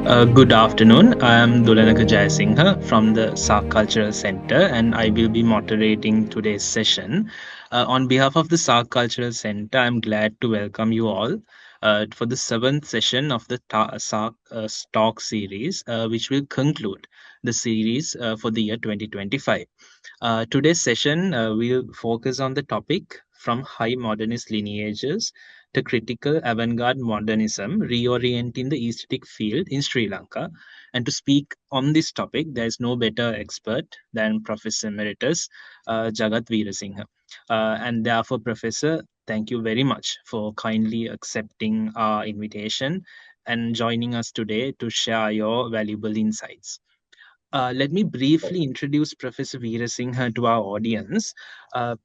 Good afternoon. I am Lanka Jayasinghe from the SAARC Cultural Centre, and I will be moderating today's session. On behalf of the SAARC Cultural Centre, I'm glad to welcome you all for the seventh session of the SAARC Talk Series, which will conclude the series for the year 2025. Today's session will focus on the topic From High Modernist Lineages to Critical Avant-Garde Modernism, Reorienting the Aesthetic Field in Sri Lanka. And to speak on this topic, there is no better expert than Professor Emeritus Jagath Weerasinghe. And therefore, Professor, thank you very much for kindly accepting our invitation and joining us today to share your valuable insights. Let me briefly introduce Professor Veerasinghe to our audience. Uh,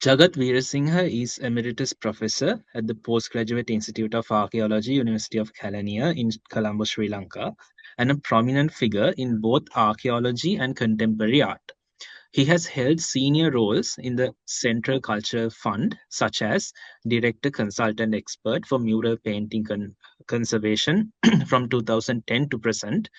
Jagath Weerasinghe is Emeritus Professor at the Postgraduate Institute of Archaeology, University of Kelaniya in Colombo, Sri Lanka, and a prominent figure in both archaeology and contemporary art. He has held senior roles in the Central Cultural Fund, such as Director Consultant Expert for Mural Painting Conservation from 2010 to present,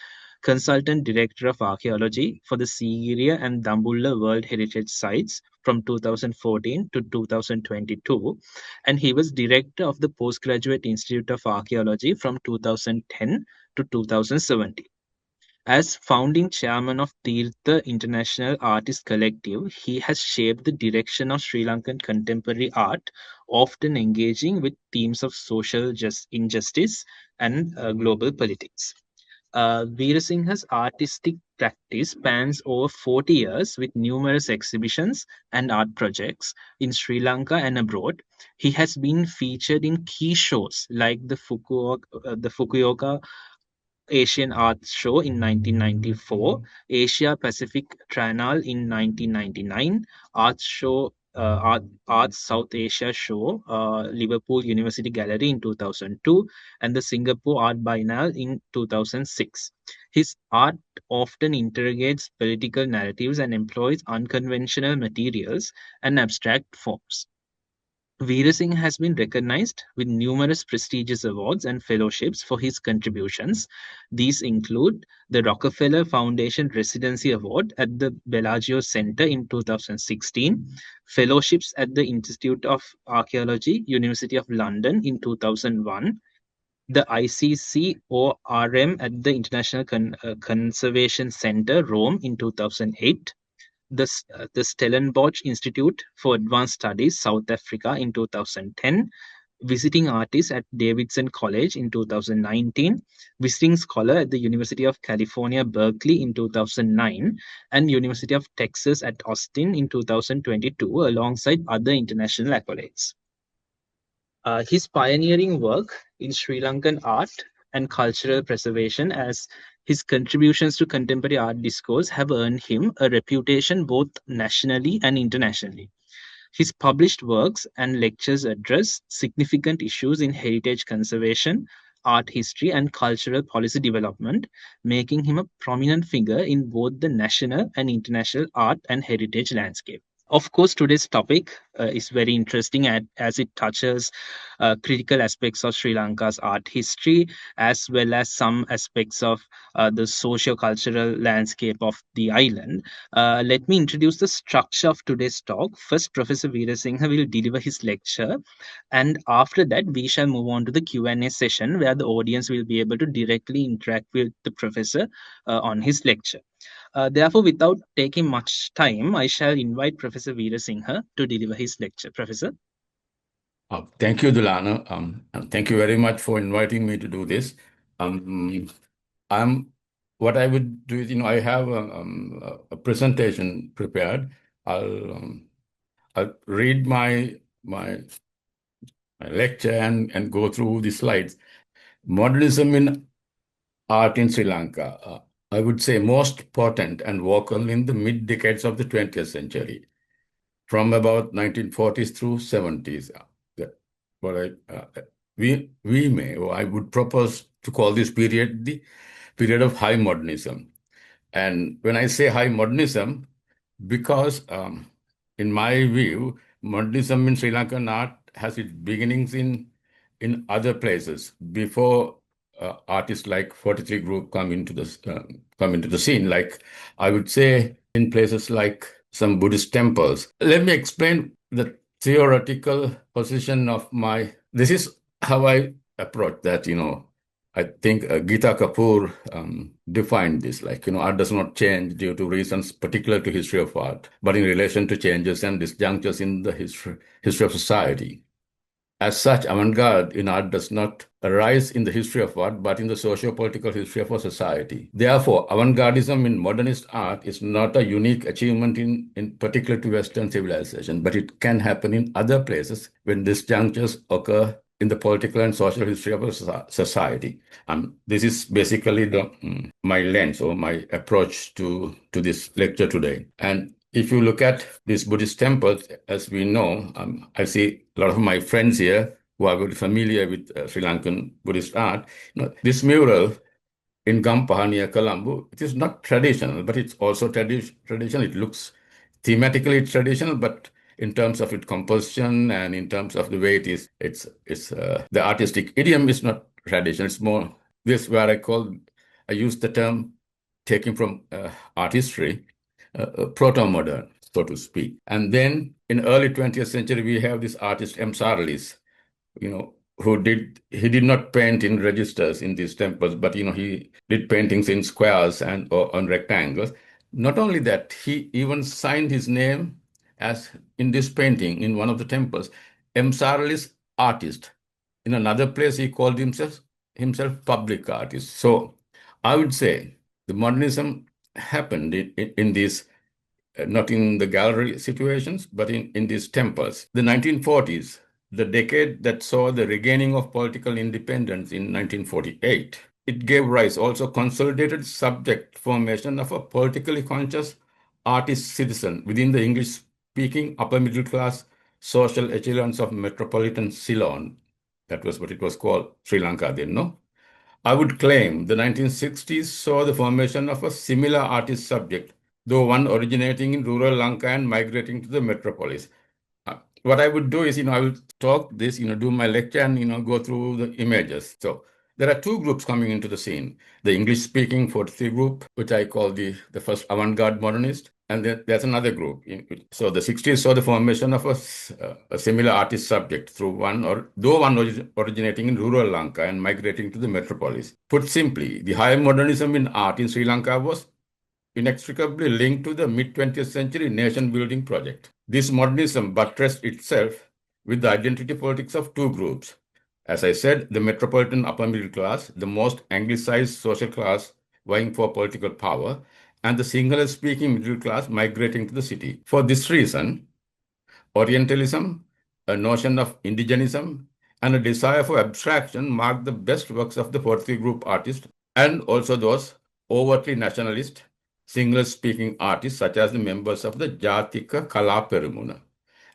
Consultant Director of Archaeology for the Sigiriya and Dambulla World Heritage Sites from 2014 to 2022, and he was Director of the Postgraduate Institute of Archaeology from 2010 to 2017. As founding chairman of Tirtha International Artist Collective, he has shaped the direction of Sri Lankan contemporary art, often engaging with themes of social injustice and global politics. Veerasinghe's artistic practice spans over 40 years with numerous exhibitions and art projects in Sri Lanka and abroad. He has been featured in key shows like the Fukuoka Asian Arts Show in 1994, Asia Pacific Triennale in 1999, Arts South Asia Show, Liverpool University Gallery in 2002, and the Singapore Art Biennale in 2006. His art often interrogates political narratives and employs unconventional materials and abstract forms. Veer Singh has been recognized with numerous prestigious awards and fellowships for his contributions. These include the Rockefeller Foundation Residency Award at the Bellagio Center in 2016, fellowships at the Institute of Archaeology, University of London in 2001, the ICCORM at the International Conservation Center, Rome in 2008, the Stellenbosch Institute for Advanced Studies, South Africa in 2010, visiting artist at Davidson College in 2019, visiting scholar at the University of California, Berkeley in 2009, and University of Texas at Austin in 2022, alongside other international accolades. His pioneering work in Sri Lankan art and cultural preservation as his contributions to contemporary art discourse have earned him a reputation both nationally and internationally. His published works and lectures address significant issues in heritage conservation, art history, and cultural policy development, making him a prominent figure in both the national and international art and heritage landscape. Of course, today's topic is very interesting as it touches critical aspects of Sri Lanka's art history, as well as some aspects of the socio-cultural landscape of the island. Let me introduce the structure of today's talk. First, Professor Veerasinghe will deliver his lecture, and after that, we shall move on to the Q&A session, where the audience will be able to directly interact with the professor on his lecture. Therefore, without taking much time, I shall invite Professor Veerasinghe to deliver his lecture. Professor? Thank you, Dulana. And thank you very much for inviting me to do this. I'm what I would do is, I have a presentation prepared. I'll read my lecture and go through the slides. Modernism in art in Sri Lanka. I would say most potent and vocal in the mid decades of the 20th century, from about 1940s through 70s. What we may, or I would propose to call this period the period of high modernism. And when I say high modernism, because in my view, modernism in Sri Lankan art has its beginnings in other places before artists like 43 group come into the scene. Like I would say in places like some Buddhist temples. Let me explain the theoretical position of my. This is how I approach that. I think Gita Kapoor defined this, like, art does not change due to reasons particular to history of art, but in relation to changes and disjunctures in the history of society. As such, avant-garde in art does not arise in the history of art, but in the socio-political history of a society. Therefore, avant-gardism in modernist art is not a unique achievement in particular to Western civilization, but it can happen in other places when disjunctures occur in the political and social history of a society. This is basically my lens or my approach to this lecture today. And if you look at these Buddhist temples, as we know, I see a lot of my friends here who are very familiar with Sri Lankan Buddhist art. This mural in Gampaha near Colombo, it is not traditional, but it's also traditional. It looks thematically traditional, but in terms of its composition and in terms of the way it is, it's the artistic idiom is not traditional. It's more this where I use the term taken from art history, proto-modern, so to speak. And then in early 20th century, we have this artist M. Sarlis, he did not paint in registers in these temples, but he did paintings in squares or on rectangles. Not only that, he even signed his name as in this painting in one of the temples, M. Sarlis artist. In another place, he called himself public artist. So I would say the modernism happened in these, not in the gallery situations, but in these temples. The 1940s, the decade that saw the regaining of political independence in 1948, it gave rise also consolidated subject formation of a politically conscious artist citizen within the English-speaking upper middle class social echelons of metropolitan Ceylon. That was what it was called, Sri Lanka then, no? I would claim the 1960s saw the formation of a similar artist subject, though one originating in rural Lanka and migrating to the metropolis. What I would do is, I will talk this, do my lecture and, go through the images. So there are two groups coming into the scene. The English-speaking 43 group, which I call the first avant-garde modernist, and then there's another group. So the 60s saw the formation of a similar artist subject though one originating in rural Lanka and migrating to the metropolis. Put simply, the high modernism in art in Sri Lanka was inextricably linked to the mid-20th century nation-building project. This modernism buttressed itself with the identity politics of two groups. As I said, the metropolitan upper middle class, the most anglicized social class vying for political power, and the Sinhala-speaking middle class migrating to the city. For this reason, Orientalism, a notion of indigenism, and a desire for abstraction mark the best works of the 43 group artists and also those overtly nationalist, Sinhala-speaking artists such as the members of the Jatika Kala Perumuna.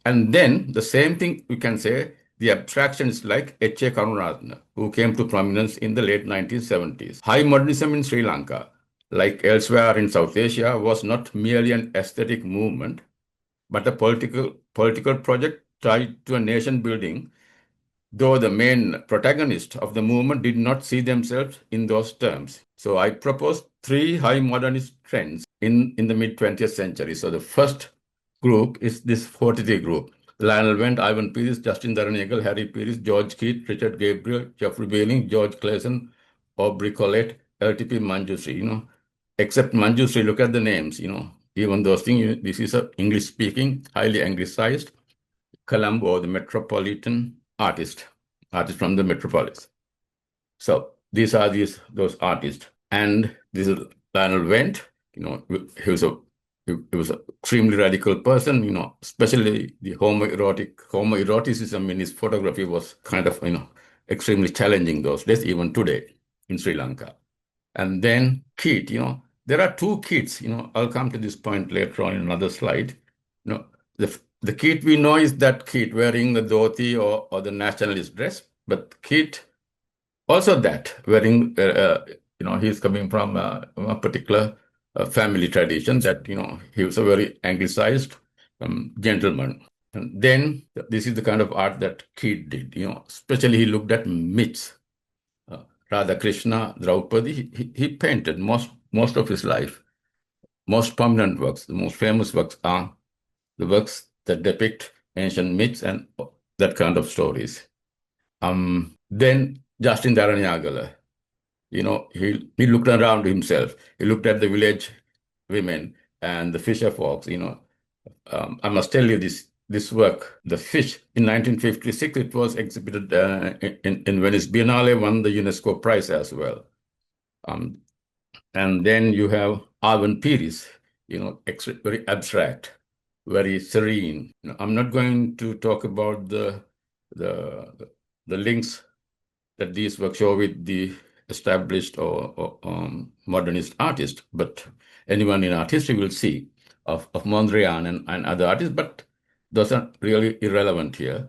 And then the same thing we can say the abstractions like H.A. Karunaratne, who came to prominence in the late 1970s. High modernism in Sri Lanka, like elsewhere in South Asia, was not merely an aesthetic movement, but a political project tied to a nation building, though the main protagonist of the movement did not see themselves in those terms. So I propose three high modernist trends in the mid-20th century. So the first group is this 43 group. Lionel Wendt, Ivan Peiris, Justin Daranagal, Harry Peiris, George Keith, Richard Gabriel, Geoffrey Bailey, George Clason, Aubrey Collette, LTP Manjusri, except Manjusri, look at the names, even those things, this is a English-speaking, highly anglicized, Colombo, the metropolitan artist from the metropolis. So these are those artists. And this is Lionel Wendt, he was an extremely radical person, especially the homoeroticism in his photography was kind of, extremely challenging those days, even today in Sri Lanka. And then Keith, there are two Keiths, I'll come to this point later on in another slide. The Keith we know is that Keith wearing the dhoti or the nationalist dress, but Keith also that wearing, he's coming from a particular family tradition that, he was a very anglicized gentleman. And then this is the kind of art that Keith did, especially he looked at myths, Radha Krishna, Draupadi, he painted most of his life. Most prominent works, the most famous works are the works that depict ancient myths and that kind of stories. Then Justin Dharanyagala, he looked around himself. He looked at the village women and the fisher folks. I must tell you this work, The Fish, in 1956, it was exhibited in Venice Biennale, won the UNESCO prize as well. And then you have Arvin Piris, very abstract, very serene. I'm not going to talk about the links that these works show with the established or modernist artists, but anyone in art history will see of Mondrian and other artists, but those are really irrelevant here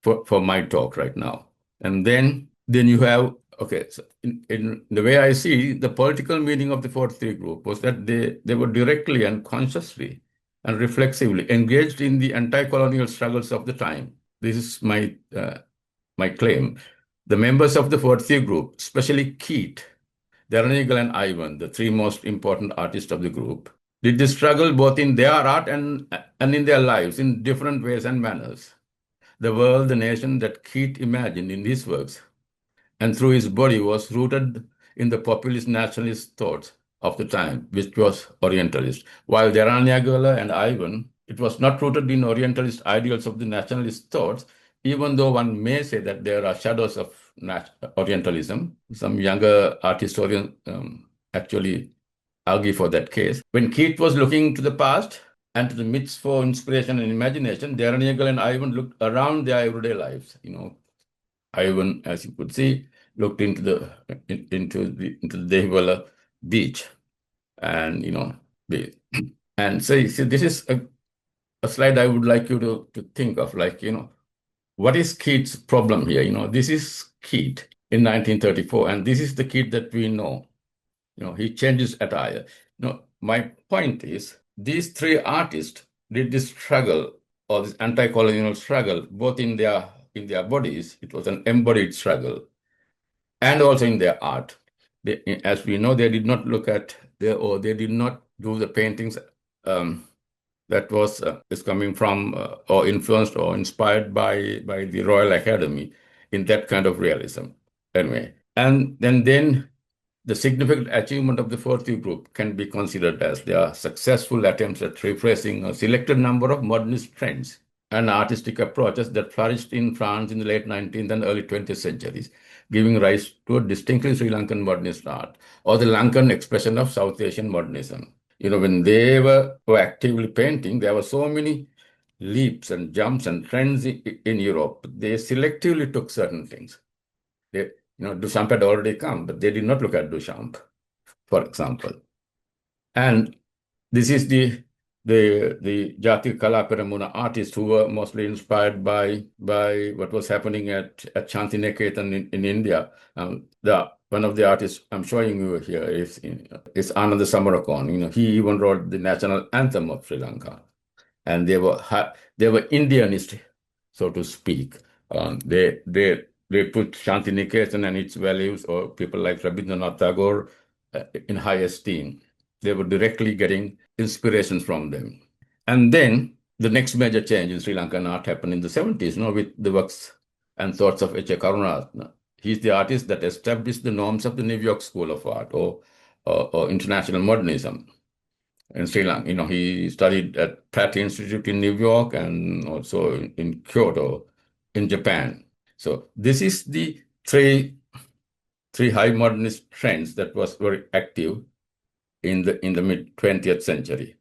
for my talk right now. And then you have, okay, so in the way I see, the political meaning of the 43 group was that they were directly and consciously and reflexively engaged in the anti-colonial struggles of the time. This is my claim. The members of the 43 group, especially Keith, Darnigal and Ivan, the three most important artists of the group, did this struggle both in their art and in their lives in different ways and manners. The world, the nation that Keith imagined in his works and through his body was rooted in the populist nationalist thoughts of the time, which was Orientalist. While Dharanyagala and Ivan, it was not rooted in Orientalist ideals of the nationalist thoughts, even though one may say that there are shadows of Orientalism. Some younger art historians actually argue for that case. When Keith was looking to the past and to the myths for inspiration and imagination, Dharanyagala and Ivan looked around their everyday lives. Ivan, as you could see, looked into the Dehiwala beach, and and so this is a slide I would like you to think of, like what is Keith's problem here? This is Keith in 1934, and this is the Keith that we know. He changes attire. My point is these three artists did this struggle or this anti-colonial struggle both in their bodies. It was an embodied struggle, and also in their art. As we know, they did not look at they did not do the paintings that is coming from or influenced or inspired by the Royal Academy in that kind of realism. Anyway, and then the significant achievement of the 40 group can be considered as their successful attempts at rephrasing a selected number of modernist trends and artistic approaches that flourished in France in the late 19th and early 20th centuries, giving rise to a distinctly Sri Lankan modernist art, or the Lankan expression of South Asian modernism. When they were actively painting, there were so many leaps and jumps and trends in Europe. They selectively took certain things. Duchamp had already come, but they did not look at Duchamp, for example. And this is the Jati Kala Peramuna artists who were mostly inspired by what was happening at Shantiniketan in India. One of the artists I'm showing you here is Ananda Samarakon. He even wrote the national anthem of Sri Lanka, and they were Indianist, so to speak. They put Shantiniketan and its values, or people like Rabindranath Tagore, in high esteem. They were directly getting inspirations from them. And then the next major change in Sri Lankan art happened in the 70s, with the works and thoughts of H.A. Karunaratne. He's the artist that established the norms of the New York School of Art or international modernism in Sri Lanka. He studied at Pratt Institute in New York and also in Kyoto in Japan. So this is the three high modernist trends that was very active in the mid-20th century.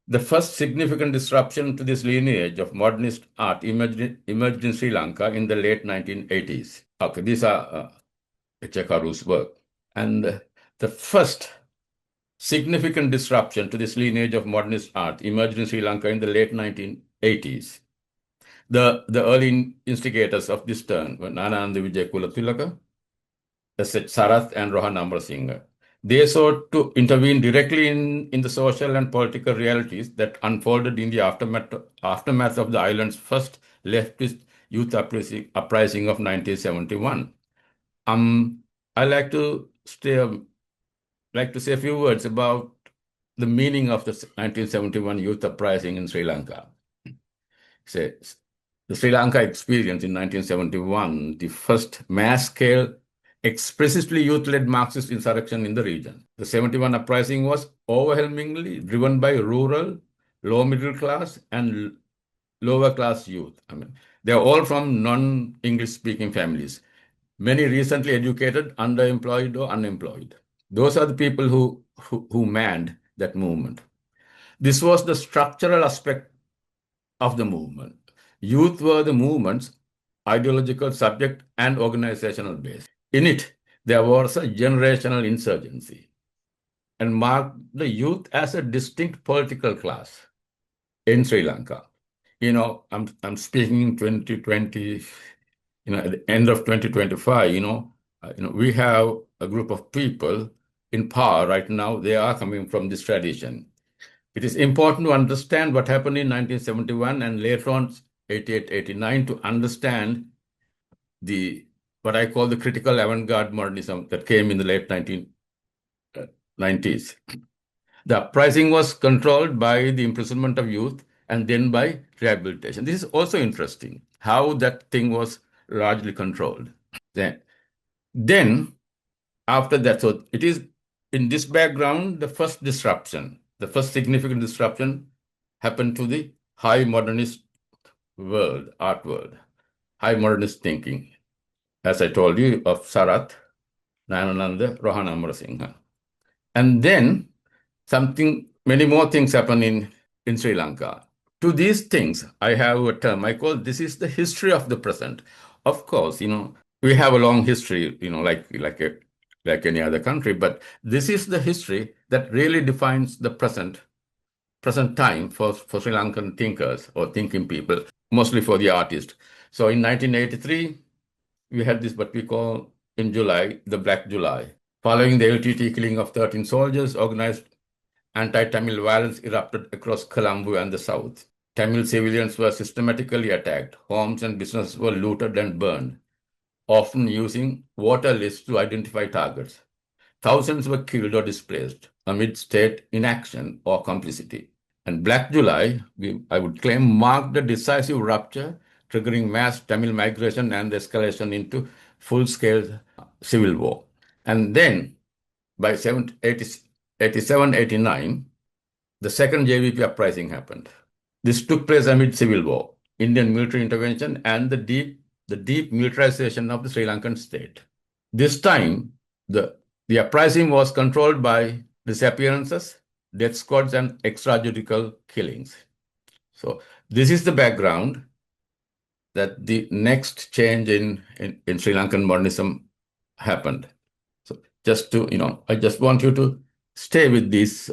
The first significant disruption to this lineage of modernist art emerged in Sri Lanka in the late 1980s. Okay, these are Echekaru's work. And the first significant disruption to this lineage of modernist art emerged in Sri Lanka in the late 1980s. The early instigators of this turn were Nananda Vijay Kulatilaka, S.H. Sarath, and Rohan Amarasinghe. They sought to intervene directly in the social and political realities that unfolded in the aftermath of the island's first leftist youth uprising of 1971. I like to say a few words about the meaning of the 1971 youth uprising in Sri Lanka. Say, the Sri Lanka experience in 1971, the first mass-scale, explicitly youth-led Marxist insurrection in the region. The 71 uprising was overwhelmingly driven by rural, low-middle class, and lower-class youth. I mean, they are all from non-English speaking families. Many recently educated, underemployed, or unemployed. Those are the people who manned that movement. This was the structural aspect of the movement. Youth were the movement's ideological subject and organizational base. In it, there was a generational insurgency and marked the youth as a distinct political class in Sri Lanka. I'm speaking in 2020, at the end of 2025, we have a group of people in power right now. They are coming from this tradition. It is important to understand what happened in 1971 and later on 88, 89 to understand what I call the critical avant-garde modernism that came in the late 1990s. The uprising was controlled by the imprisonment of youth and then by rehabilitation. This is also interesting, how that thing was largely controlled. Then after that, so it is in this background, the first significant disruption happened to the high modernist world, art world, high modernist thinking, as I told you, of Sarath, Nayanananda, Rohan Amarasinghe. And then many more things happen in Sri Lanka. To these things, I have a term I call this is the history of the present. Of course, we have a long history, like any other country, but this is the history that really defines the present time for Sri Lankan thinkers or thinking people, mostly for the artists. So in 1983, we had this what we call in July, the Black July. Following the LTT killing of 13 soldiers, organized anti-Tamil violence erupted across Colombo and the south. Tamil civilians were systematically attacked. Homes and businesses were looted and burned, often using water lists to identify targets. Thousands were killed or displaced amid state inaction or complicity. And Black July, I would claim, marked a decisive rupture, triggering mass Tamil migration and escalation into full-scale civil war. And then, by 87-89, the second JVP uprising happened. This took place amid civil war, Indian military intervention, and the deep militarization of the Sri Lankan state. This time, the uprising was controlled by disappearances, death squads, and extrajudicial killings. So this is the background that the next change in Sri Lankan modernism happened. So just to, I just want you to stay with this,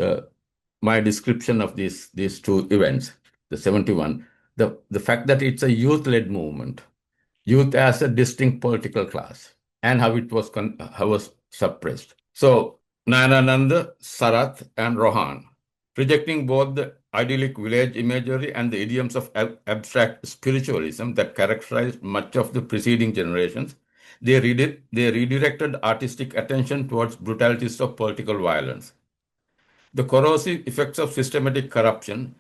my description of these two events, the 71, the fact that it's a youth-led movement, youth as a distinct political class, and how it was suppressed. So Nayanananda, Sarath, and Rohan, rejecting both the idyllic village imagery and the idioms of abstract spiritualism that characterized much of the preceding generations, they redirected artistic attention towards brutalities of political violence, the corrosive effects of systematic corruption,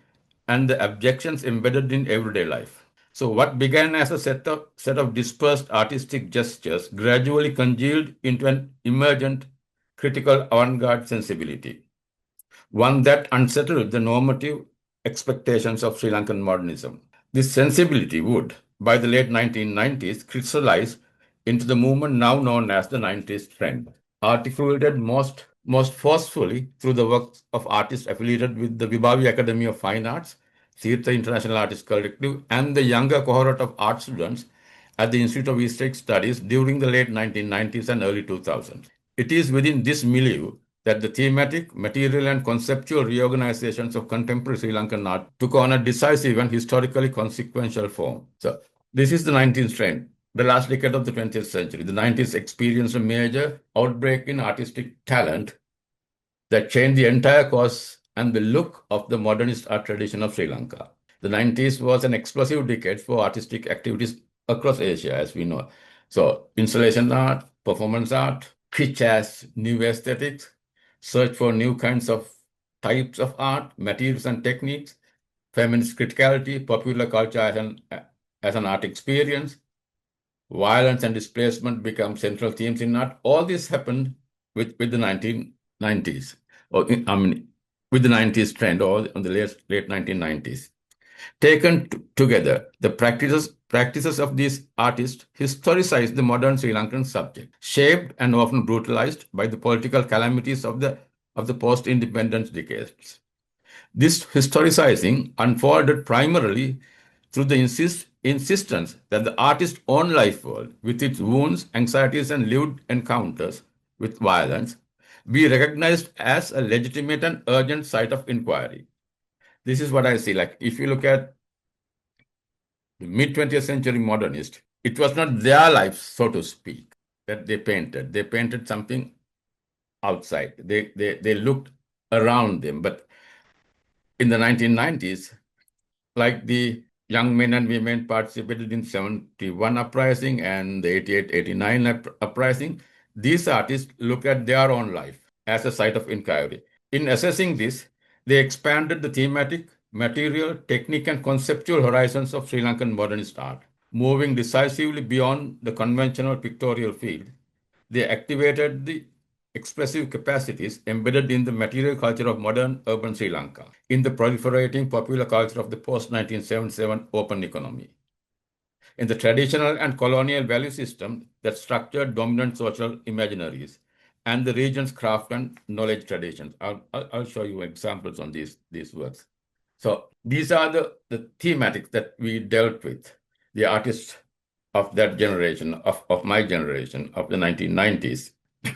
and the objections embedded in everyday life. So what began as a set of dispersed artistic gestures gradually congealed into an emergent critical avant-garde sensibility, one that unsettled the normative expectations of Sri Lankan modernism. This sensibility would, by the late 1990s, crystallize into the movement now known as the 90s trend, articulated most forcefully through the works of artists affiliated with the Vibhavi Academy of Fine Arts, Tirtha International Artists Collective, and the younger cohort of art students at the Institute of Aesthetic Studies during the late 1990s and early 2000s. It is within this milieu that the thematic, material, and conceptual reorganizations of contemporary Sri Lankan art took on a decisive and historically consequential form. So this is the 19th trend, the last decade of the 20th century. The 90s experienced a major outbreak in artistic talent that changed the entire course and the look of the modernist art tradition of Sri Lanka. The 90s was an explosive decade for artistic activities across Asia, as we know. So installation art, performance art, pitch as new aesthetics, search for new kinds of types of art, materials and techniques, feminist criticality, popular culture as an art experience, violence and displacement become central themes in art. All this happened with the 1990s, with the 90s trend, or on the late 1990s. Taken together, the practices of these artists historicize the modern Sri Lankan subject, shaped and often brutalized by the political calamities of the post-independence decades. This historicizing unfolded primarily through the insistence that the artist's own life world, with its wounds, anxieties, and lived encounters with violence, be recognized as a legitimate and urgent site of inquiry. This is what I see. Like, if you look at the mid-20th century modernists, it was not their life, so to speak, that they painted. They painted something outside. They looked around them. But in the 1990s, like the young men and women participated in 71 uprising and the 88-89 uprising, these artists look at their own life as a site of inquiry. In assessing this, they expanded the thematic, material, technique, and conceptual horizons of Sri Lankan modernist art, moving decisively beyond the conventional pictorial field. They activated the expressive capacities embedded in the material culture of modern urban Sri Lanka, in the proliferating popular culture of the post-1977 open economy, in the traditional and colonial value system that structured dominant social imaginaries, and the region's craft and knowledge traditions. I'll show you examples on these works. So these are the thematics that we dealt with, the artists of that generation, of my generation, of the 1990s.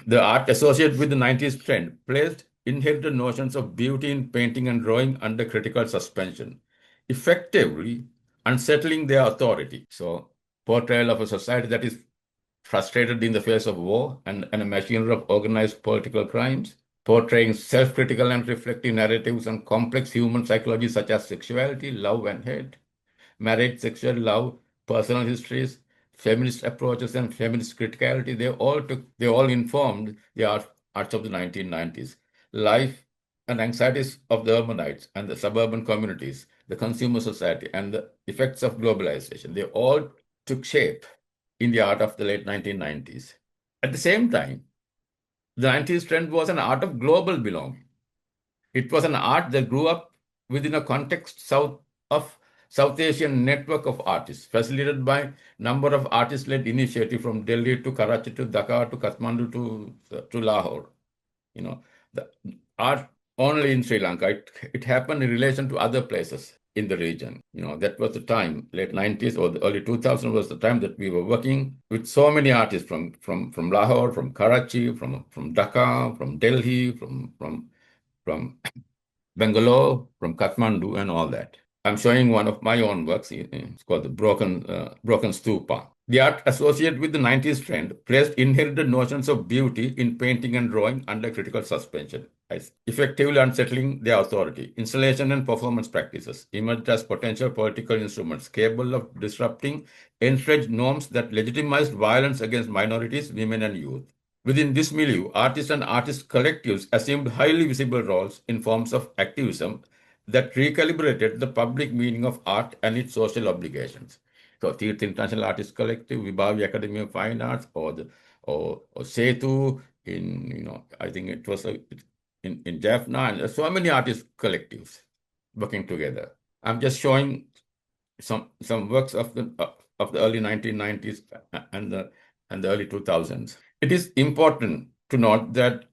The art associated with the 90s trend placed inherited notions of beauty in painting and drawing under critical suspension, effectively unsettling their authority. So, portrayal of a society that is frustrated in the face of war and a machinery of organized political crimes, portraying self-critical and reflective narratives on complex human psychology such as sexuality, love and hate, marriage, sexual love, personal histories, feminist approaches, and feminist criticality. They all informed the arts of the 1990s. Life and anxieties of the urbanites and the suburban communities, the consumer society, and the effects of globalization. They all took shape in the art of the late 1990s. At the same time, the 90s trend was an art of global belonging. It was an art that grew up within a context of South Asian network of artists, facilitated by number of artist-led initiatives from Delhi to Karachi to Dhaka to Kathmandu to Lahore. The art only in Sri Lanka. It happened in relation to other places in the region. That was the time, late 90s or the early 2000s was the time that we were working with so many artists from Lahore, from Karachi, from Dhaka, from Delhi, from Bangalore, from Kathmandu, and all that. I'm showing one of my own works. It's called the Broken Stupa. The art associated with the 90s trend placed inherited notions of beauty in painting and drawing under critical suspension, effectively unsettling their authority. Installation and performance practices emerged as potential political instruments capable of disrupting entrenched norms that legitimized violence against minorities, women, and youth. Within this milieu, artists and artist collectives assumed highly visible roles in forms of activism that recalibrated the public meaning of art and its social obligations. So, Tirth International Artist Collective, Vibhavi Academy of Fine Arts, or Setu I think it was in Jaffna, and so many artist collectives working together. I'm just showing some works of the early 1990s and the early 2000s. It is important to note that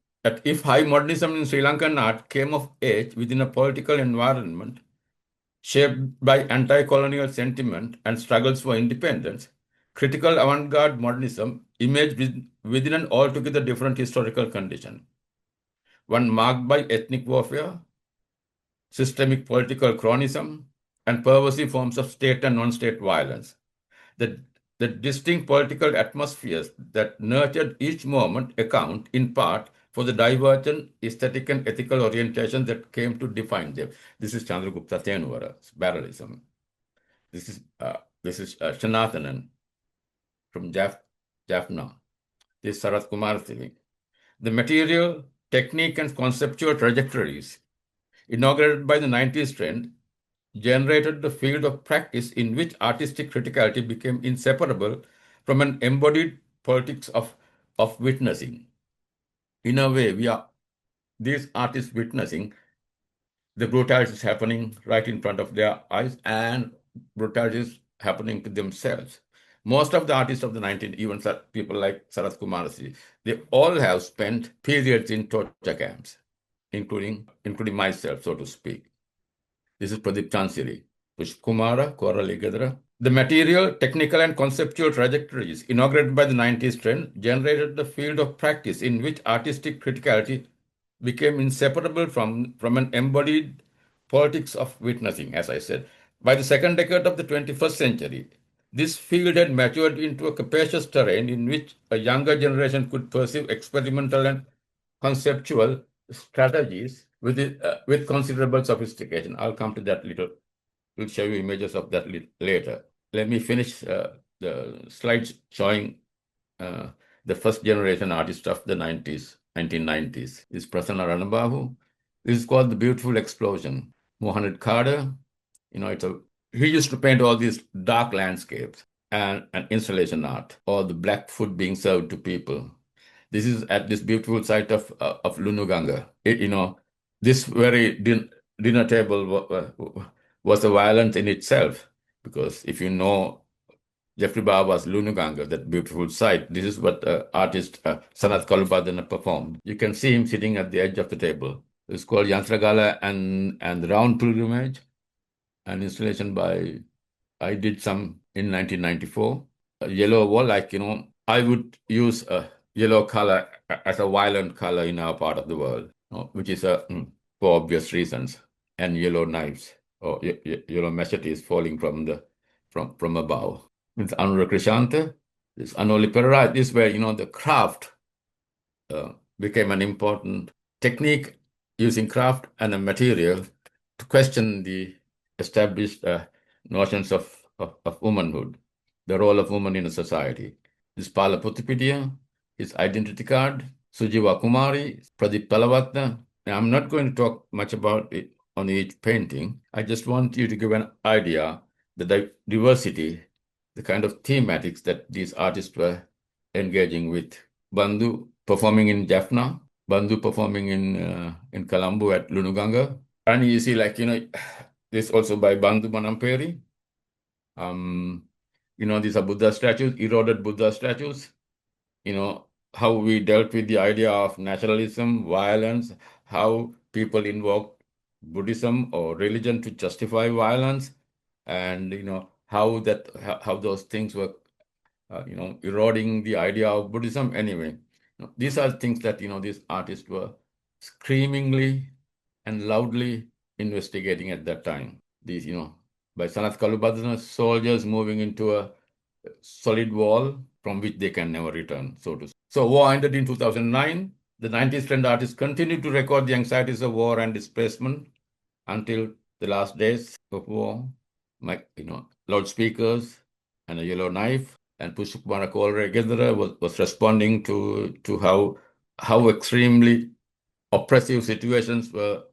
if high modernism in Sri Lankan art came of age within a political environment shaped by anti-colonial sentiment and struggles for independence, critical avant-garde modernism emerged within an altogether different historical condition, one marked by ethnic warfare, systemic political chronism, and pervasive forms of state and non-state violence. The distinct political atmospheres that nurtured each moment account, in part, for the divergent aesthetic and ethical orientation that came to define them. This is Chandragupta Tenuvara's Barrelism. This is Shanathanan from Jaffna. this Sarath Kumarthi. The material, technique, and conceptual trajectories inaugurated by the 90s trend generated the field of practice in which artistic criticality became inseparable from an embodied politics of witnessing. In a way, these artists witnessing the brutalities happening right in front of their eyes and brutalities happening to themselves. Most of the artists of the 19th, even people like Sarath Kumarasi, they all have spent periods in torture camps, including myself, so to speak. This is Pradeep Chansiri, Pushp Kumara, Korali Gadra. The material, technical, and conceptual trajectories inaugurated by the 90s trend generated the field of practice in which artistic criticality became inseparable from an embodied politics of witnessing, as I said. By the second decade of the 21st century, this field had matured into a capacious terrain in which a younger generation could perceive experimental and conceptual strategies with considerable sophistication. I'll come to that little. We'll show you images of that later. Let me finish the slides showing the first generation artist of the 1990s. This is Prasanna Ranababu. This is called The Beautiful Explosion. Mohamed Carter, he used to paint all these dark landscapes and installation art, or the black food being served to people. This is at this beautiful site of Lunuganga. This very dinner table was a violence in itself, because if you know Jeffrey Baba's Lunuganga, that beautiful site, this is what artist Sanath Kalubadana performed. You can see him sitting at the edge of the table. It's called Yantragala and the Round Pilgrimage, an installation I did some in 1994. A yellow wall, I would use a yellow color as a violent color in our part of the world, which is for obvious reasons, and yellow knives or yellow machetes falling from above. With Anura Krishanta, this Anoli Perera, this where the craft became an important technique, using craft and a material to question the established notions of womanhood, the role of woman in a society. This Pala Puthipidia, his identity card, Sujiva Kumari, Pradeep Palavatna. I'm not going to talk much about it on each painting. I just want you to give an idea, the diversity, the kind of thematics that these artists were engaging with. Bandhu performing in Jaffna, Bandhu performing in Colombo at Lunuganga. And you see, this also by Bandhu Manamperi. These are Buddha statues, eroded Buddha statues. How we dealt with the idea of nationalism, violence, how people invoked Buddhism or religion to justify violence, and how those things were eroding the idea of Buddhism. Anyway, these are things that these artists were screamingly and loudly investigating at that time. These by Sanath Kalubadana, soldiers moving into a solid wall from which they can never return, so to say. So war ended in 2009. The 90s trend artists continued to record the anxieties of war and displacement until the last days of war. Loudspeakers and a yellow knife. And Pushkumara Kolre was responding to how extremely oppressive situations were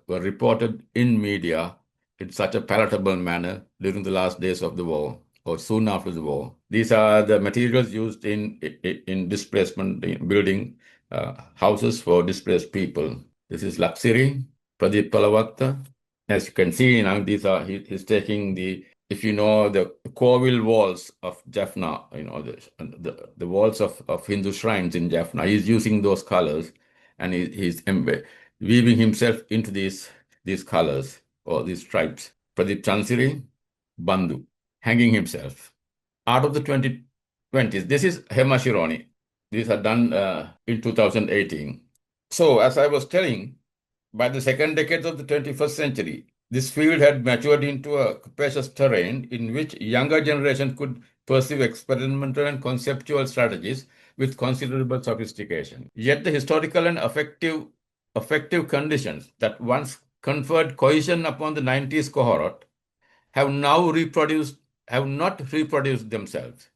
reported in media in such a palatable manner during the last days of the war or soon after the war. These are the materials used in displacement, building houses for displaced people. This is Laksiri, Pradeep Palavatta. As you can see, he's taking if you know the Kovil walls of Jaffna, the walls of Hindu shrines in Jaffna, he's using those colors, and he's weaving himself into these colors or these stripes. Pradeep Chansiri, Bandhu, hanging himself. Art of the 2020s. This is Hema Shironi. These are done in 2018. So, as I was telling, by the second decade of the 21st century, this field had matured into a capacious terrain in which younger generation could perceive experimental and conceptual strategies with considerable sophistication. Yet the historical and affective conditions that once conferred cohesion upon the 90s cohort have not reproduced themselves.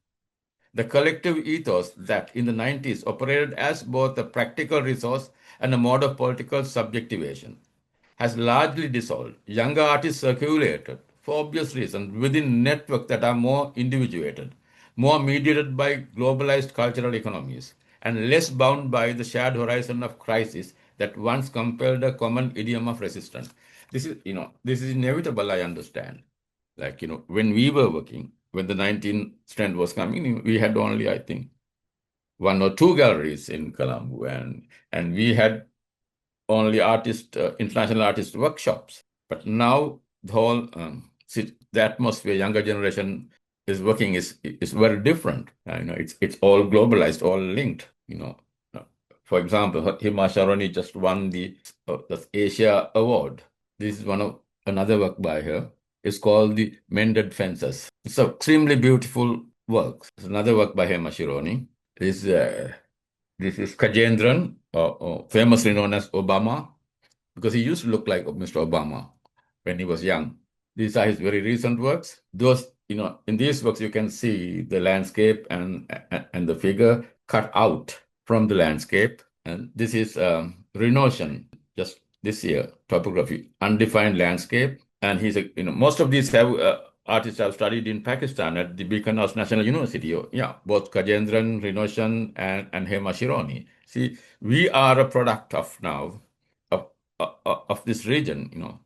The collective ethos that in the 90s operated as both a practical resource and a mode of political subjectivation has largely dissolved. Younger artists circulated, for obvious reasons, within networks that are more individuated, more mediated by globalized cultural economies, and less bound by the shared horizon of crisis that once compelled a common idiom of resistance. This is inevitable, I understand. Like, when we were working, when the 19th trend was coming, we had only, I think, one or two galleries in Colombo, and we had only international artist workshops. But now the whole the atmosphere, younger generation is working is very different. It's all globalized, all linked. Uh, For example, Hima Sharoni just won the Asia Award. This is another work by her. It's called The Mended Fences. It's an extremely beautiful work. It's another work by Hema Shironi. This is Kajendran, famously known as Obama, because he used to look like Mr. Obama when he was young. These are his very recent works. In these works, you can see the landscape and the figure cut out from the landscape. And this is Renotion, just this year, topography, undefined landscape. And most of these artists have studied in Pakistan at the Bikaner National University. Yeah, both Kajendran, Renotion, and Hema Shironi. See, we are a product of now of this region.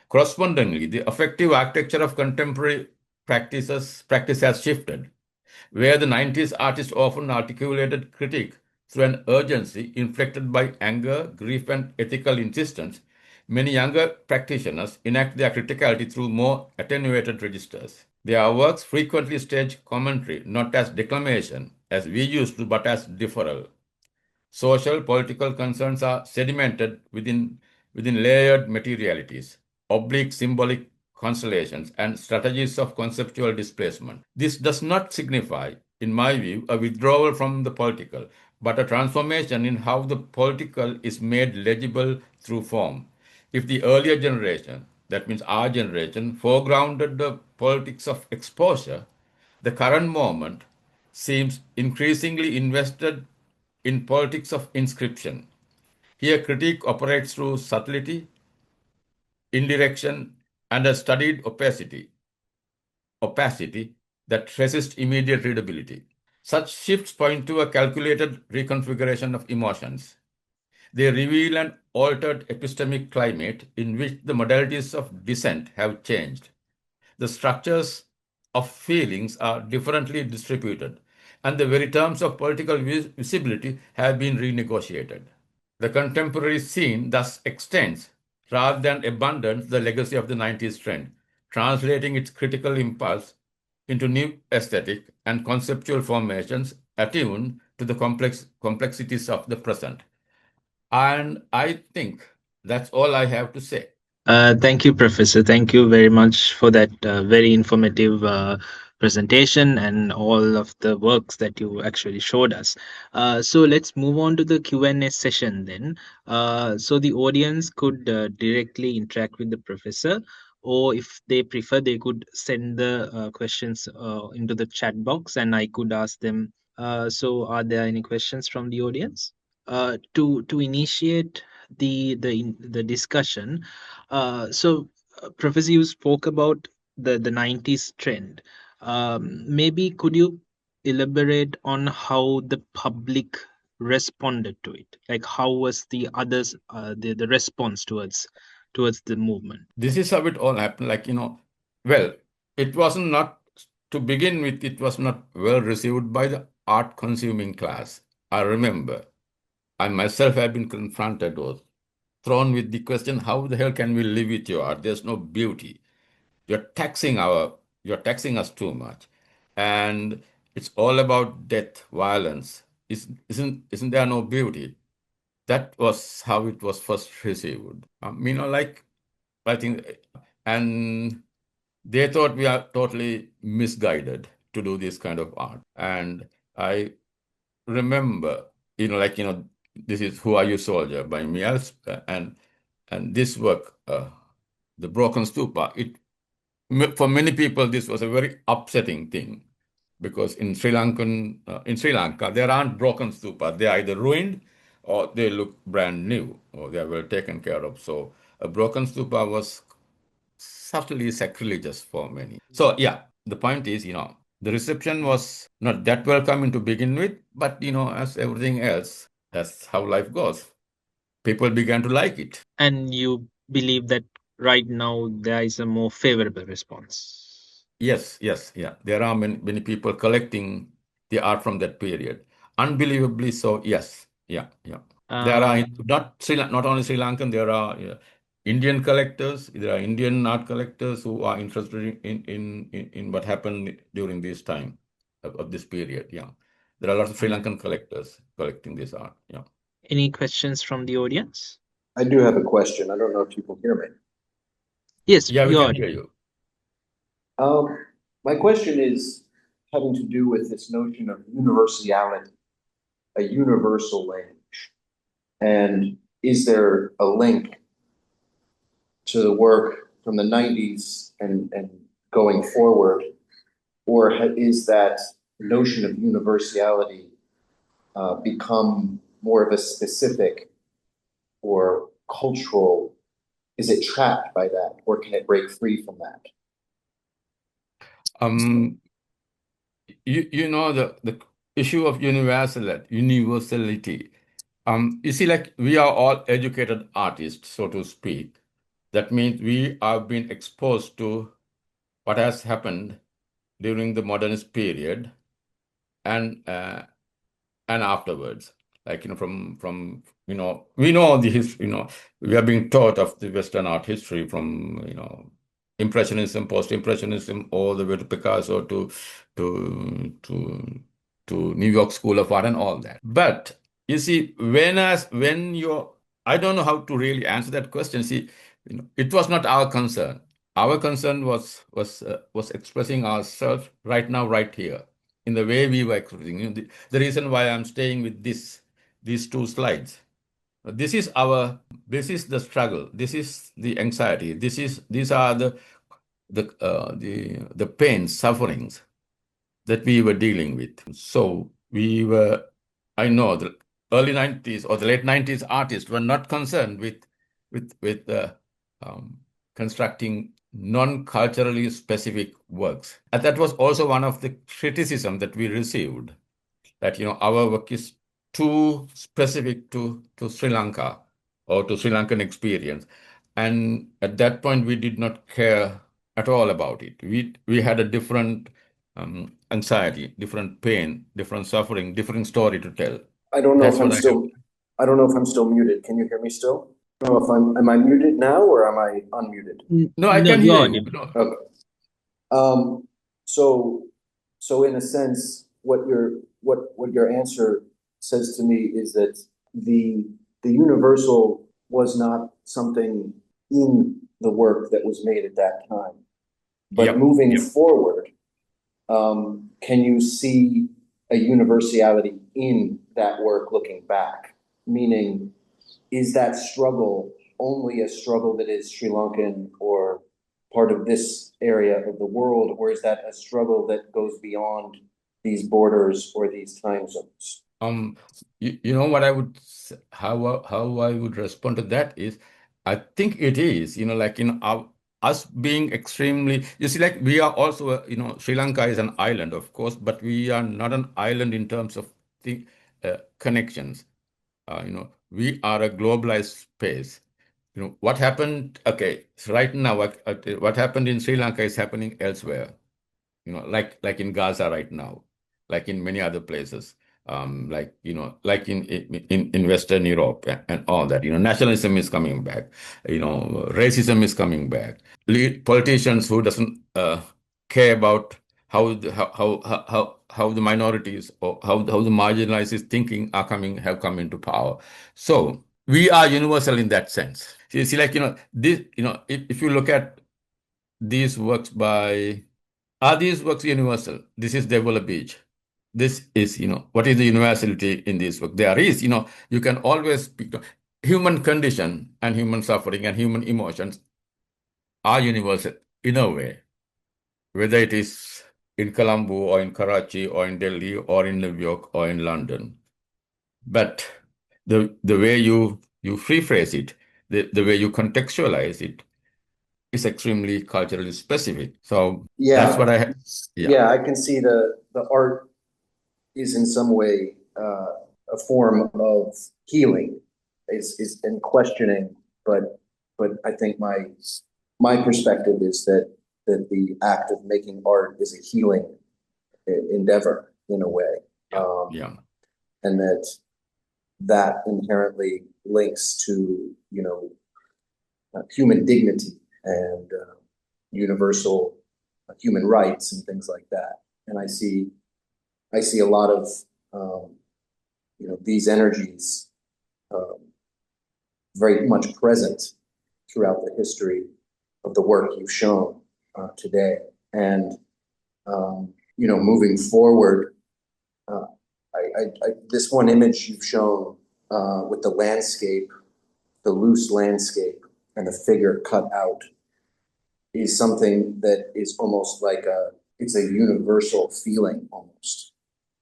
Correspondingly, the effective architecture of contemporary practice has shifted. Where the 90s artists often articulated critique through an urgency inflected by anger, grief, and ethical insistence, many younger practitioners enact their criticality through more attenuated registers. Their works frequently stage commentary not as declamation, as we used to, but as deferral. Social, political concerns are sedimented within layered materialities, oblique symbolic constellations, and strategies of conceptual displacement. This does not signify, in my view, a withdrawal from the political, but a transformation in how the political is made legible through form. If the earlier generation, that means our generation, foregrounded the politics of exposure, the current moment seems increasingly invested in politics of inscription. Here, critique operates through subtlety, indirection, and a studied opacity that resists immediate readability. Such shifts point to a calculated reconfiguration of emotions. They reveal an altered epistemic climate in which the modalities of dissent have changed. The structures of feelings are differently distributed, and the very terms of political visibility have been renegotiated. The contemporary scene thus extends, rather than abandons, the legacy of the 90s trend, translating its critical impulse into new aesthetic and conceptual formations attuned to the complexities of the present. And I think that's all I have to say. Thank you, Professor. Thank you very much for that very informative presentation and all of the works that you actually showed us. So let's move on to the Q&A session then. So the audience could directly interact with the professor, or if they prefer, they could send the questions into the chat box, and I could ask them. So, are there any questions from the audience? To initiate the discussion, Professor, you spoke about the 90s trend. Maybe could you elaborate on how the public responded to it? Like how was the others the response towards the movement? This is how it all happened. Well, it wasn't not, to begin with, it was not well received by the art consuming class. I remember I myself have been confronted or thrown with the question, how the hell can we live with your art? There's no beauty. You're taxing you're taxing us too much. And it's all about death, violence. Isn't there no beauty? That was how it was first received. I think, and they thought we are totally misguided to do this kind of art. And I remember, this is Who Are You Soldier by Miels, and this work, The Broken Stupa, for many people, this was a very upsetting thing because in Sri Lanka, there aren't broken stupas. They are either ruined or they look brand new or they are well taken care of. So a broken stupa was subtly sacrilegious for many. So yeah, the point is, the reception was not that welcoming to begin with, but as everything else, that's how life goes. People began to like it. And you believe that right now there is a more favorable response. Yes, yes, yeah. There are many people collecting the art from that period. Unbelievably so, yes. Yeah, yeah. There are Um, not only Sri Lankan, there are Indian collectors, there are Indian art collectors who are interested in what happened during this time of this period. Yeah. There are lots of Sri Lankan collectors collecting this art. Yeah. any questions from the audience? I do have a question. I don't know if you can hear me. Yes, Yeah, we you're can hear audible. you. Um, my question is having to do with this notion of universality, a universal language. And is there a link to the work from the 90s and going forward? Or is that notion of universality become more of a specific or cultural? Is it trapped by that, or can it break free from that? Um, the issue of universality. You see, like we are all educated artists, so to speak. That means we have been exposed to what has happened during the modernist period and afterwards. Like we know the history. We are being taught of the Western art history from Impressionism, Post-Impressionism, all the way to Picasso to to to New York School of Art and all that. But you see, when you're, I don't know how to really answer that question. See, it was not our concern. Our concern was expressing ourselves right now, right here, in the way we were expressing. The reason why I'm staying with these two slides. This is the struggle. This is the anxiety. These are the pains, sufferings that we were dealing with. So I know the early 90s or the late 90s artists were not concerned with um, constructing non-culturally specific works. And that was also one of the criticism that we received, that our work is too specific to Sri Lanka or to Sri Lankan experience. And at that point, we did not care at all about it. We had a different anxiety, different pain, different suffering, different story to tell. I don't know That's if I'm what I have. still, I don't know if I'm still muted. Can you hear me still? I don't know if am I muted now or am I unmuted? No, I No, can you're hear you. audible. No. Okay. Um, so, so in a sense, what your answer says to me is that the the universal was not something in the work that was made at that time. But Yep. moving forward, can you see a universality in that work looking back? Meaning, is that struggle only a struggle that is Sri Lankan or part of this area of the world, or is that a struggle that goes beyond these borders or these time zones? You know what how I would respond to that is, I think it is, like us being extremely, you see, like we are also, Sri Lanka is an island, of course, but we are not an island in terms of the connections. We are a globalized space. What happened? Okay, so right now, what happened in Sri Lanka is happening elsewhere, like in Gaza right now, like in many other places, like in Western Europe and all that. Nationalism is coming back. Racism is coming back. Politicians who doesn't care about how the minorities or how the marginalized is thinking have come into power. So we are universal in that sense. See, like this, if you look at these works by are these works universal? This is Devola Beach. This is, what is the universality in this work? There is, you can always speak. Human condition and human suffering and human emotions are universal in a way, whether it is in Colombo or in Karachi or in Delhi or in New York or in London. But the way you rephrase it, the way you contextualize it is extremely culturally specific. So that's what I yeah, I can see the art is in some way a form of healing, is in questioning, but I think my perspective is that the act of making art is a healing endeavor in a way, yeah. and that inherently links to human dignity and universal human rights and things like that. And I see a lot of these energies very much present throughout the history of the work you've shown today. And moving forward, this one image you've shown with the landscape, the loose landscape, and the figure cut out is something that is almost like it's a universal feeling almost,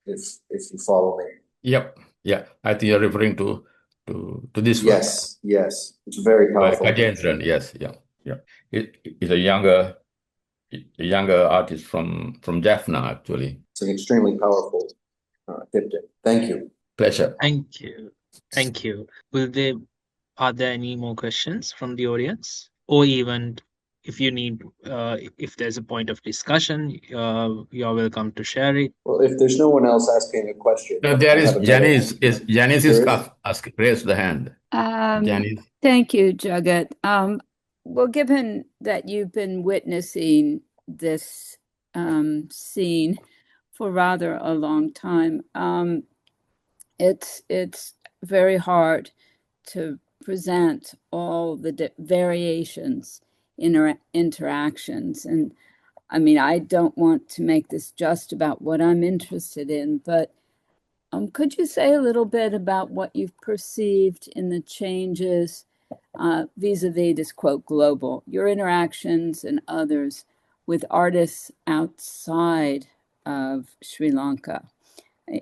if you follow me. Yep. Yeah. I think you're referring to this one. Yes. It's very powerful. Kajendran, yes, yeah. He's a younger artist from Jaffna, actually. It's an extremely powerful diptych. Thank you. Pleasure. Thank you. Are there any more questions from the audience? Or even if you need, if there's a point of discussion, you're welcome to share it. Well, if there's no one else asking a question. No, there is Janice. Janice is raised the hand. Janice. Thank you, Jagat. Well, given that you've been witnessing this scene for rather a long time, it's very hard to present all the variations, interactions. And I mean, I don't want to make this just about what I'm interested in, but could you say a little bit about what you've perceived in the changes vis-a-vis this quote global, your interactions and others with artists outside of Sri Lanka?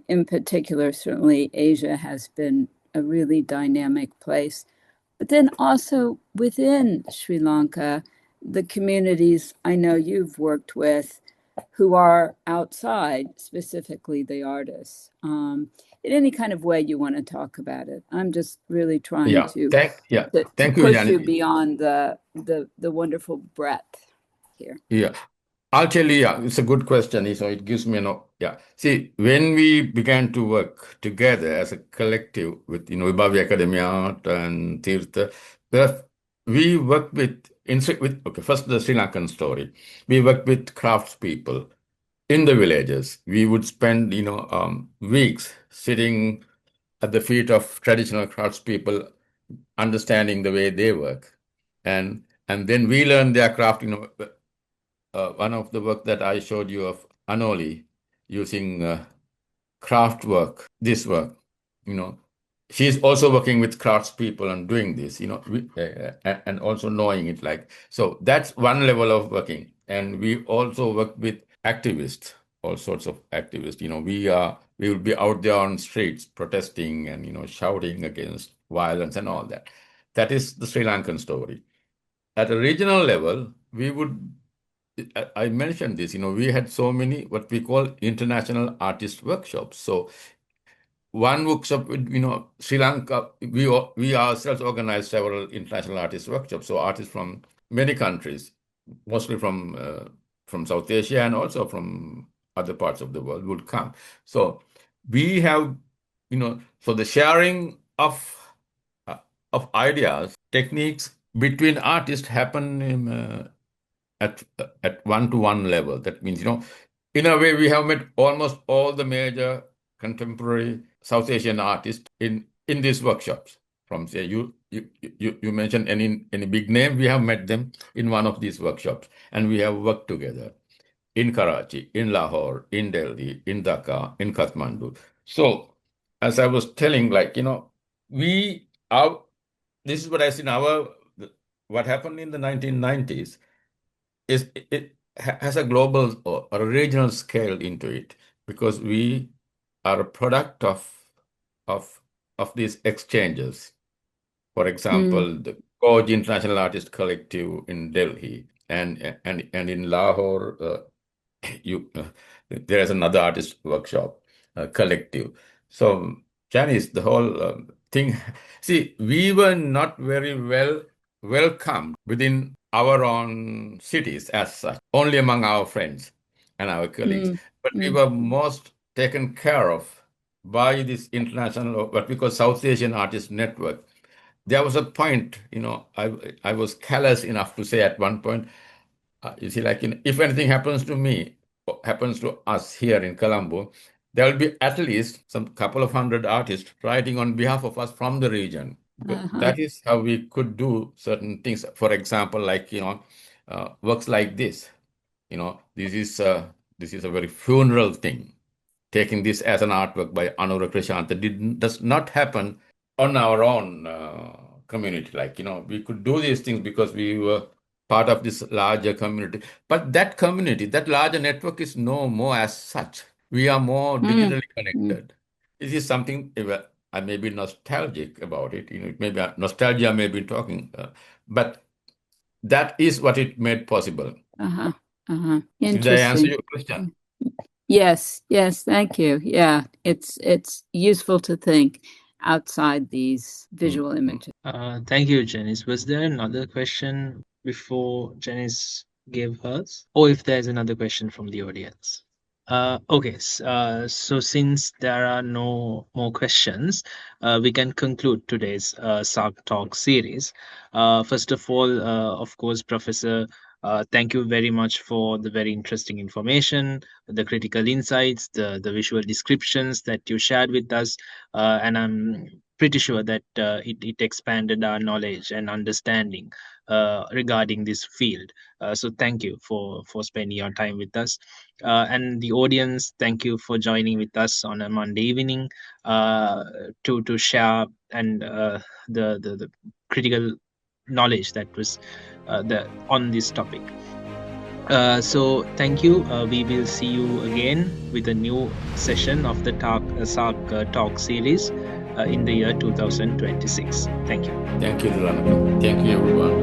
In particular, certainly Asia has been a really dynamic place, but then also within Sri Lanka, the communities I know you've worked with who are outside, specifically the artists, in any kind of way you want to talk about it. I'm just really trying to push you beyond the wonderful breadth here. Yeah. I'll tell you, it's a good question. So it gives me See, when we began to work together as a collective with, Vibhavi Academy Art and Tirtha, we worked first the Sri Lankan story. We worked with craftspeople in the villages. We would spend, weeks sitting at the feet of traditional craftspeople, understanding the way they work. And then we learned their craft, one of the work that I showed you of Anoli using craft work, this work, she's also working with craftspeople and doing this, and also knowing it so that's one level of working. And we also work with activists, all sorts of activists. We will be out there on streets protesting and, shouting against violence and all that. That is the Sri Lankan story. At a regional level, I mentioned this, we had so many what we call international artist workshops. So one workshop with, Sri Lanka, we ourselves organized several international artist workshops. So artists from many countries, mostly from South Asia and also from other parts of the world would come. So we have, so the sharing of ideas, techniques between artists happen at one-to-one level. That means, in a way, we have met almost all the major contemporary South Asian artists in these workshops. From say you mentioned any big name, we have met them in one of these workshops, and we have worked together in Karachi, in Lahore, in Delhi, in Dhaka, in Kathmandu. So, as I was telling, this is what I see now. What happened in the 1990s is it has a global a regional scale into it, because we are a product of these exchanges. For example, the Goj International Artist Collective in Delhi and in Lahore, there is another artist workshop collective. So Chinese, the whole thing. See, we were not very well welcomed within our own cities as such, only among our friends and our colleagues. But we were most taken care of by this international, what we call South Asian Artist Network. There was a point, I was callous enough to say at one point, you see, like, if anything happens to me, or happens to us here in Colombo, there will be at least some couple of hundred artists writing on behalf of us from the region. Because that is how we could do certain things. For example, like, works like this. This is a very funeral thing. Taking this as an artwork by Anura Krishanta does not happen on our own community. Like, we could do these things because we were part of this larger community. But that community, that larger network is no more as such. We are more digitally connected. This is something I may be nostalgic about it. Maybe nostalgia may be talking, but that is what it made possible. Did I answer your question? Yes, thank you. Yeah, it's useful to think outside these visual images. Thank you, Janice. Was there another question before Janice gave hers? Or if there's another question from the audience? Okay, so since there are no more questions, we can conclude today's SAARC Talk series. First of all, of course, Professor, thank you very much for the very interesting information, the critical insights, the visual descriptions that you shared with us, and I'm pretty sure that it expanded our knowledge and understanding regarding this field. So thank you for spending your time with us. And the audience, thank you for joining with us on a Monday evening to share and the critical knowledge that was on this topic. So thank you. We will see you again with a new session of the SAARC Talk series in the year 2026. Thank you. Thank you, Lanka. Thank you, everyone.